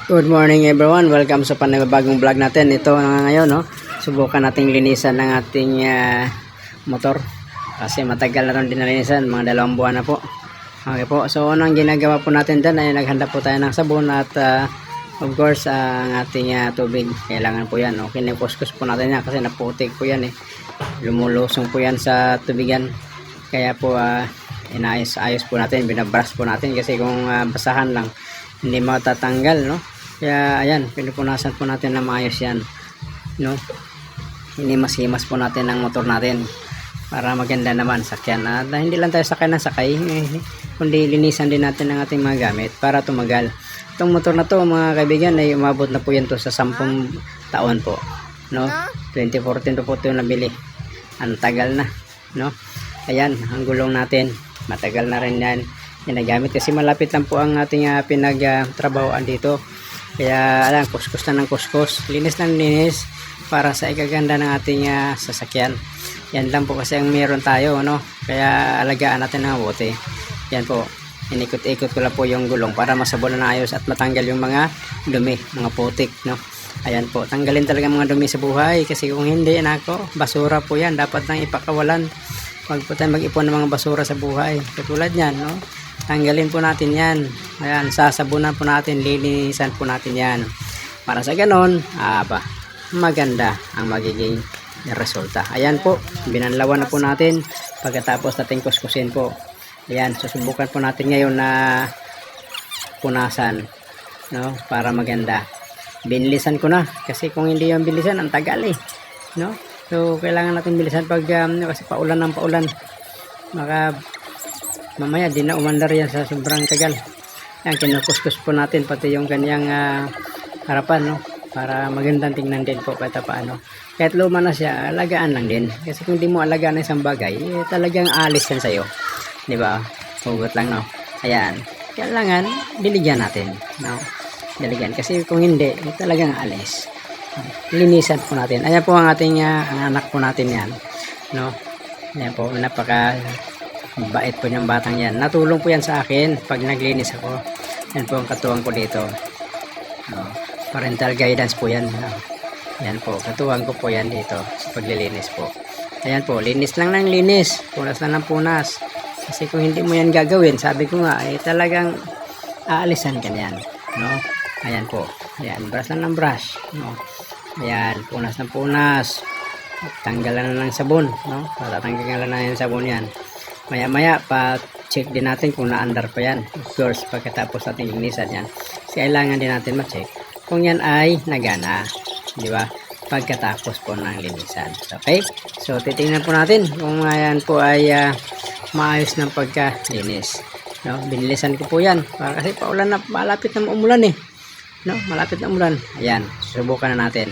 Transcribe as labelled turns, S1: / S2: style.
S1: Good morning everyone, welcome sa panibagong vlog natin. Ito na ngayon, no? Subukan nating linisan ng ating motor kasi matagal na rin dinalinisan, mga 2 buwan na po. Okay po, so anong ginagawa po natin dyan ay naghanda po tayo ng sabon at of course ang ating tubig. Kailangan po yan, okay, kinukuskus po natin yan kasi naputik po yan lumulusong po yan sa tubigan, kaya po inayos po natin, binabrush po natin kasi kung basahan lang hindi matatanggal, no? Kaya ayan, pinupunasan po natin na maayos yan, no? Hinimas-himas po natin ang motor natin para maganda naman sakyan. At hindi lang tayo sakay ng sakay, kundi linisan din natin ang ating mga gamit para tumagal. Itong motor na to mga kaibigan ay umabot na po yan to sa 10 taon po, no? 2014 po ito nabili. Ang tagal na, no? Ayan, ang gulong natin matagal na rin yan ginagamit kasi malapit lang po ang ating pinagtrabahoan dito. Kaya alam, kuskus na ng kuskus, linis ng linis para sa ikaganda ng ating sasakyan. Yan lang po kasi ang meron tayo, no? Kaya alagaan natin ng mabuti. Yan po, inikot-ikot ko lang po yung gulong para masabunan na ayos at matanggal yung mga dumi, mga putik, no? Ayan po, tanggalin talaga mga dumi sa buhay kasi kung hindi, nako, basura po yan, dapat nang ipakawalan. Wag po tayo mag-ipon ng mga basura sa buhay katulad yan, no? Tanggalin po natin yan. Ayan, sasabunan po natin, linisan po natin yan para sa ganon maganda ang magiging resulta. Ayan po, binanlawan na po natin pagkatapos natin kuskusin po. Ayan, susubukan po natin ngayon na punasan, no, para maganda. Binilisan ko na kasi kung hindi yung bilisan ang tagal no? So kailangan natin bilisan pag kasi paulan ng paulan, maka mamaya di na umandar yan sa sobrang tagal. Yan, kinukuskus po natin pati yung kanyang harapan, no, para magandang tingnan din po kahit paano. Kahit luma na siya, alagaan lang din kasi kung di mo alagaan isang bagay talagang alis yan sa'yo, di ba? Hugot lang, no? Ayan, kailangan diligyan natin, no? Diligyan kasi kung hindi talagang alis. Linisan po natin. Ayan po ang ating ang anak po natin yan, no? Ayan po, napaka bait po niyang batang yan. Natulong po yan sa akin pag naglinis ako. Yan po ang katuwang ko dito, no? Parental guidance po yan, no? Yan po, katuwang ko po yan dito sa paglilinis po. Ayan po, linis lang ng linis, punas lang ng punas kasi kung hindi mo yan gagawin, sabi ko nga talagang aalisan ka yan, no? Ayan po, ayan, brush lang ng brush, no? Ayan, punas ng punas, tanggalan na ng sabon, no? Patatanggalan na yung sabon yan. Maya maya pa check din natin kung naandar pa yan, of course, pagkatapos natin linisan yan. Kailangan din natin ma-check kung yan ay nagana, di ba? Pagkatapos po ng linisan. Okay, so titingnan po natin kung yan po ay maayos ng pagkalinis, no? Binilisan ko po yan para kasi paulan na, malapit na umulan, no? Malapit na umulan. Ayan, susubukan na natin.